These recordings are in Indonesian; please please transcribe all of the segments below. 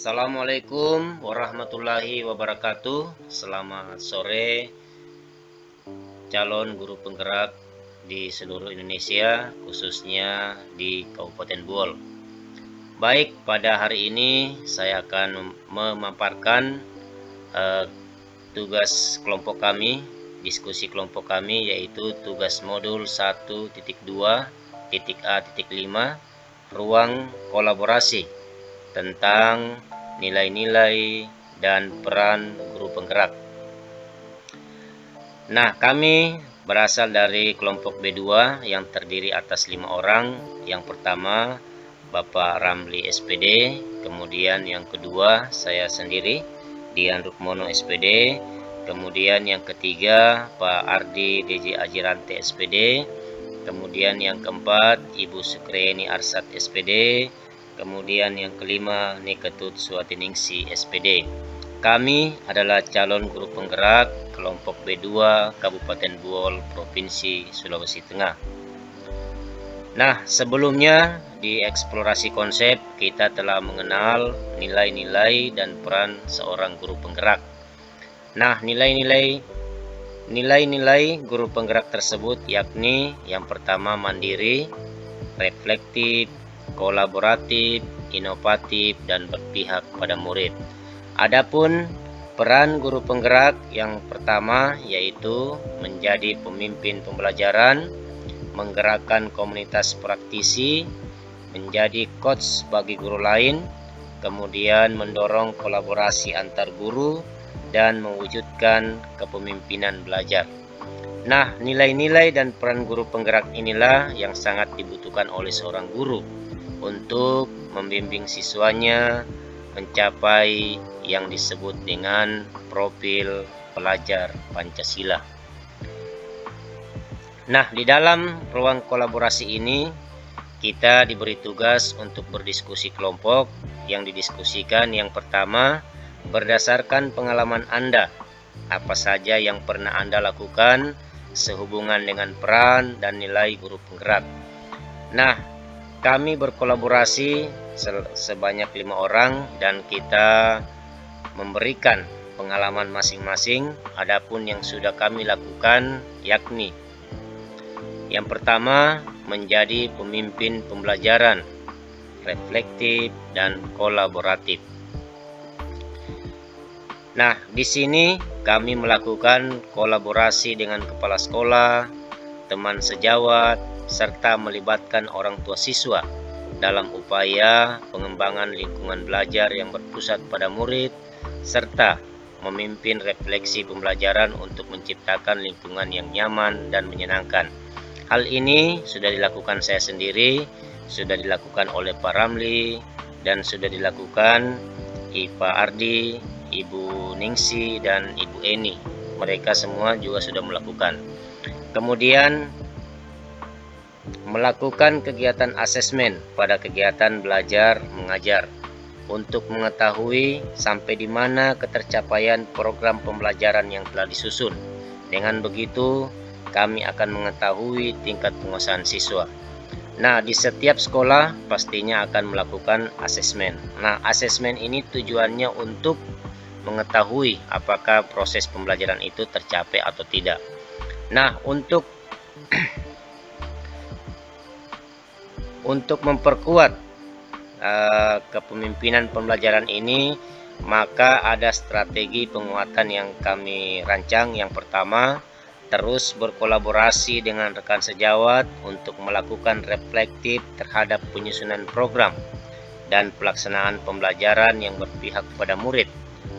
Assalamualaikum warahmatullahi wabarakatuh. Selamat sore calon guru penggerak di seluruh Indonesia, khususnya di Kabupaten Buol. Baik, pada hari ini saya akan memaparkan tugas kelompok kami, diskusi kelompok kami, yaitu tugas modul 1.2.A.5 ruang kolaborasi tentang nilai-nilai dan peran guru penggerak. Nah, kami berasal dari kelompok B2 yang terdiri atas 5 orang. Yang pertama Bapak Ramli SPD, kemudian yang kedua saya sendiri Dian Rukmono SPD, kemudian yang ketiga Pak Ardi DJ Ajirante SPD, kemudian yang keempat Ibu Sukreni Arsat SPD, kemudian yang kelima Niketut Suatiningsi SPD. Kami adalah calon guru penggerak kelompok B2 Kabupaten Buol, Provinsi Sulawesi Tengah. Nah, sebelumnya di eksplorasi konsep kita telah mengenal nilai-nilai dan peran seorang guru penggerak. Nah, nilai-nilai guru penggerak tersebut yakni yang pertama mandiri, reflektif, kolaboratif, inovatif, dan berpihak pada murid. Adapun peran guru penggerak yang pertama yaitu menjadi pemimpin pembelajaran, menggerakkan komunitas praktisi, menjadi coach bagi guru lain, kemudian mendorong kolaborasi antar guru, dan mewujudkan kepemimpinan belajar. Nah, nilai-nilai dan peran guru penggerak inilah yang sangat dibutuhkan oleh seorang guru untuk membimbing siswanya mencapai yang disebut dengan profil pelajar Pancasila. Nah, di dalam ruang kolaborasi ini kita diberi tugas untuk berdiskusi kelompok. Yang didiskusikan yang pertama, berdasarkan pengalaman Anda, apa saja yang pernah Anda lakukan sehubungan dengan peran dan nilai guru penggerak. Nah, kami berkolaborasi sebanyak 5 orang dan kita memberikan pengalaman masing-masing. Adapun yang sudah kami lakukan yakni yang pertama, menjadi pemimpin pembelajaran, reflektif dan kolaboratif. Nah, di sini kami melakukan kolaborasi dengan kepala sekolah, teman sejawat, serta melibatkan orang tua siswa dalam upaya pengembangan lingkungan belajar yang berpusat pada murid, serta memimpin refleksi pembelajaran untuk menciptakan lingkungan yang nyaman dan menyenangkan. Hal ini sudah dilakukan saya sendiri, sudah dilakukan oleh Pak Ramli, dan sudah dilakukan Pak Ardi, Ibu Ningsi, dan Ibu Eni. Mereka semua juga sudah melakukan. Kemudian melakukan kegiatan asesmen pada kegiatan belajar mengajar untuk mengetahui sampai di mana ketercapaian program pembelajaran yang telah disusun. Dengan begitu, kami akan mengetahui tingkat penguasaan siswa. Nah, di setiap sekolah pastinya akan melakukan asesmen. Nah, asesmen ini tujuannya untuk mengetahui apakah proses pembelajaran itu tercapai atau tidak. Nah, untuk memperkuat kepemimpinan pembelajaran ini, maka ada strategi penguatan yang kami rancang. Yang pertama, terus berkolaborasi dengan rekan sejawat untuk melakukan reflektif terhadap penyusunan program dan pelaksanaan pembelajaran yang berpihak kepada murid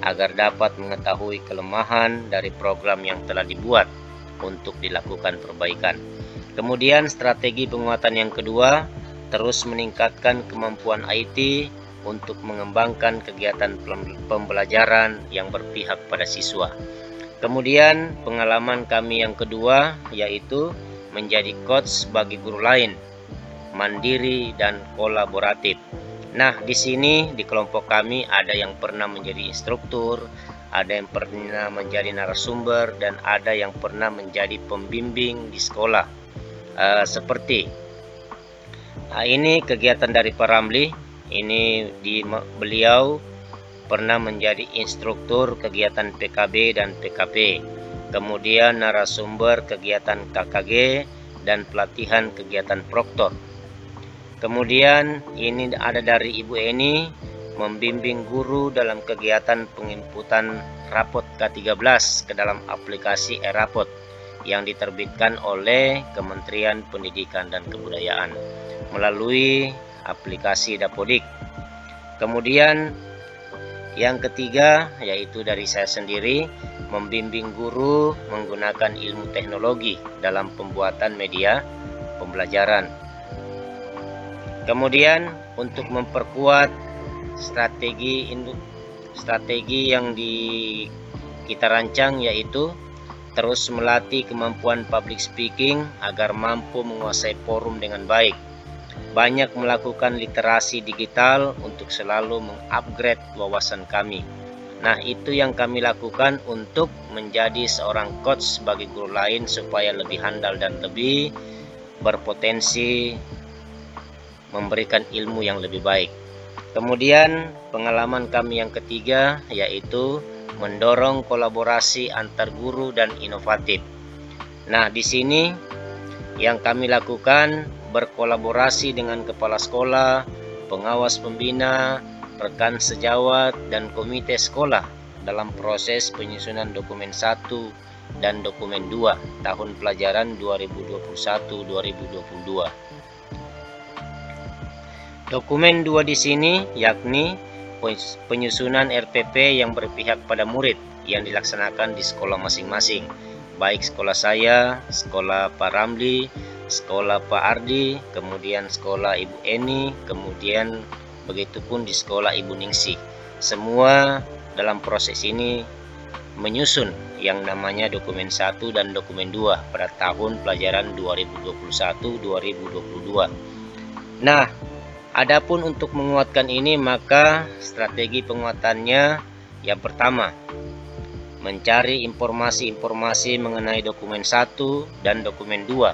agar dapat mengetahui kelemahan dari program yang telah dibuat untuk dilakukan perbaikan. Kemudian strategi penguatan yang kedua, terus meningkatkan kemampuan IT untuk mengembangkan kegiatan pembelajaran yang berpihak pada siswa. Kemudian pengalaman kami yang kedua yaitu menjadi coach bagi guru lain, mandiri dan kolaboratif. Nah, di sini di kelompok kami ada yang pernah menjadi instruktur, ada yang pernah menjadi narasumber, dan ada yang pernah menjadi pembimbing di sekolah. Seperti ini kegiatan dari Pak Ramli. Ini beliau pernah menjadi instruktur kegiatan PKB dan PKP, kemudian narasumber kegiatan KKG dan pelatihan kegiatan proktor. Kemudian ini ada dari Ibu Eni, membimbing guru dalam kegiatan penginputan rapot K13 ke dalam aplikasi e-rapot yang diterbitkan oleh Kementerian Pendidikan dan Kebudayaan melalui aplikasi Dapodik. Kemudian yang ketiga yaitu dari saya sendiri, membimbing guru menggunakan ilmu teknologi dalam pembuatan media pembelajaran. Kemudian untuk memperkuat strategi yang kita rancang, yaitu terus melatih kemampuan public speaking agar mampu menguasai forum dengan baik. Banyak melakukan literasi digital untuk selalu mengupgrade wawasan kami. Nah, itu yang kami lakukan untuk menjadi seorang coach bagi guru lain supaya lebih handal dan lebih berpotensi memberikan ilmu yang lebih baik. Kemudian pengalaman kami yang ketiga yaitu mendorong kolaborasi antar guru dan inovatif. Nah, di sini yang kami lakukan berkolaborasi dengan kepala sekolah, pengawas pembina, rekan sejawat, dan komite sekolah dalam proses penyusunan dokumen 1 dan dokumen 2 tahun pelajaran 2021-2022. Dokumen 2 di sini yakni penyusunan RPP yang berpihak pada murid yang dilaksanakan di sekolah masing-masing, baik sekolah saya, sekolah Pak Ramli, sekolah Pak Ardi, kemudian sekolah Ibu Eni, kemudian begitupun di sekolah Ibu Ningsi. Semua dalam proses ini menyusun yang namanya dokumen 1 dan dokumen 2 pada tahun pelajaran 2021-2022. Nah, adapun untuk menguatkan ini, maka strategi penguatannya yang pertama, mencari informasi-informasi mengenai dokumen 1 dan dokumen 2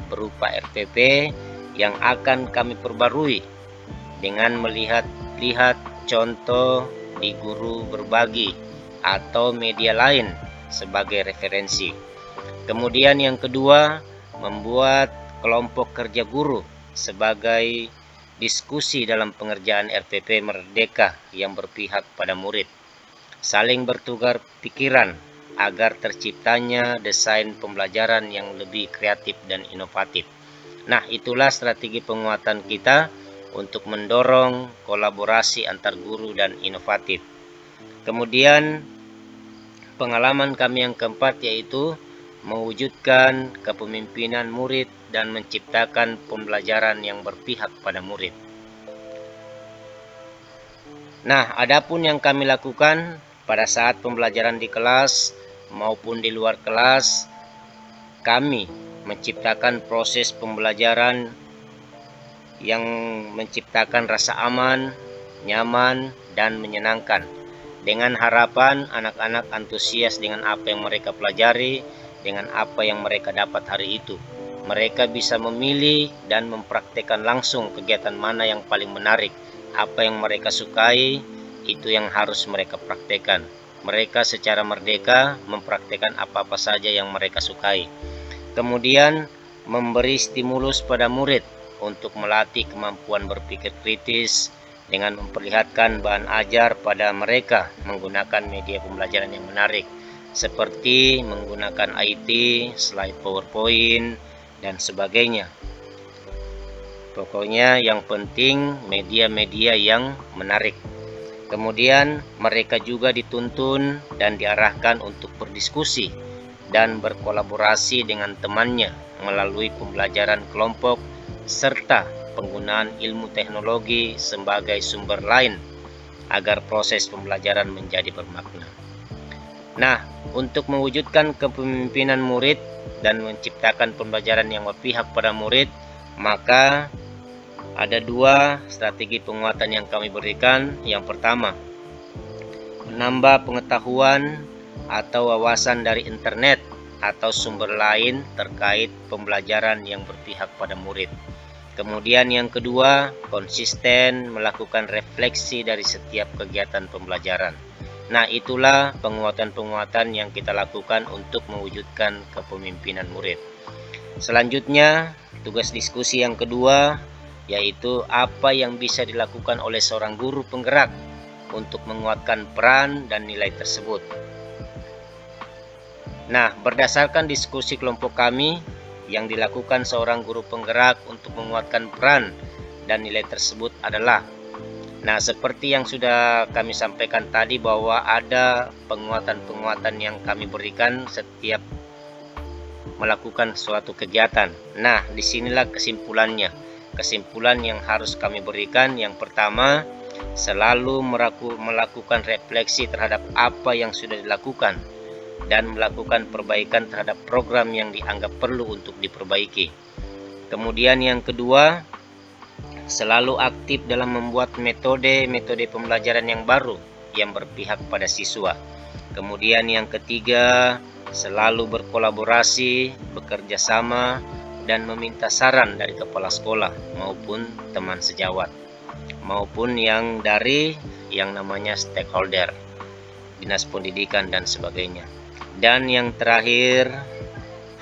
berupa RPP yang akan kami perbarui dengan melihat contoh di guru berbagi atau media lain sebagai referensi. Kemudian yang kedua, membuat kelompok kerja guru sebagai diskusi dalam pengerjaan RPP Merdeka yang berpihak pada murid, saling bertukar pikiran agar terciptanya desain pembelajaran yang lebih kreatif dan inovatif. Nah, itulah strategi penguatan kita untuk mendorong kolaborasi antar guru dan inovatif. Kemudian pengalaman kami yang keempat yaitu mewujudkan kepemimpinan murid dan menciptakan pembelajaran yang berpihak pada murid. Nah, adapun yang kami lakukan pada saat pembelajaran di kelas maupun di luar kelas, kami menciptakan proses pembelajaran yang menciptakan rasa aman, nyaman, dan menyenangkan, dengan harapan anak-anak antusias dengan apa yang mereka pelajari, dengan apa yang mereka dapat hari itu. Mereka bisa memilih dan mempraktekkan langsung kegiatan mana yang paling menarik. Apa yang mereka sukai, itu yang harus mereka praktekkan. Mereka secara merdeka mempraktekkan apa-apa saja yang mereka sukai. Kemudian memberi stimulus pada murid untuk melatih kemampuan berpikir kritis dengan memperlihatkan bahan ajar pada mereka menggunakan media pembelajaran yang menarik, seperti menggunakan IT, slide PowerPoint, dan sebagainya. Pokoknya yang penting media-media yang menarik. Kemudian mereka juga dituntun dan diarahkan untuk berdiskusi dan berkolaborasi dengan temannya melalui pembelajaran kelompok serta penggunaan ilmu teknologi sebagai sumber lain agar proses pembelajaran menjadi bermakna. Nah, untuk mewujudkan kepemimpinan murid dan menciptakan pembelajaran yang berpihak pada murid, maka ada dua strategi penguatan yang kami berikan. Yang pertama, menambah pengetahuan atau wawasan dari internet atau sumber lain terkait pembelajaran yang berpihak pada murid. Kemudian yang kedua, konsisten melakukan refleksi dari setiap kegiatan pembelajaran. Nah, itulah penguatan-penguatan yang kita lakukan untuk mewujudkan kepemimpinan murid. Selanjutnya, tugas diskusi yang kedua, yaitu apa yang bisa dilakukan oleh seorang guru penggerak untuk menguatkan peran dan nilai tersebut. Nah, berdasarkan diskusi kelompok kami, yang dilakukan seorang guru penggerak untuk menguatkan peran dan nilai tersebut adalah, nah, seperti yang sudah kami sampaikan tadi bahwa ada penguatan-penguatan yang kami berikan setiap melakukan suatu kegiatan. Nah, disinilah kesimpulannya. Kesimpulan yang harus kami berikan, yang pertama, selalu melakukan refleksi terhadap apa yang sudah dilakukan dan melakukan perbaikan terhadap program yang dianggap perlu untuk diperbaiki. Kemudian yang kedua, selalu aktif dalam membuat metode pembelajaran yang baru yang berpihak pada siswa. Kemudian yang ketiga, selalu berkolaborasi, bekerja sama, dan meminta saran dari kepala sekolah maupun teman sejawat, maupun yang dari yang namanya stakeholder, dinas pendidikan dan sebagainya. Dan yang terakhir,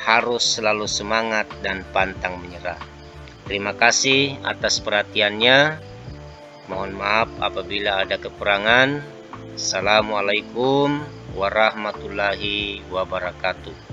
harus selalu semangat dan pantang menyerah. Terima kasih atas perhatiannya. Mohon maaf apabila ada kekurangan. Assalamualaikum warahmatullahi wabarakatuh.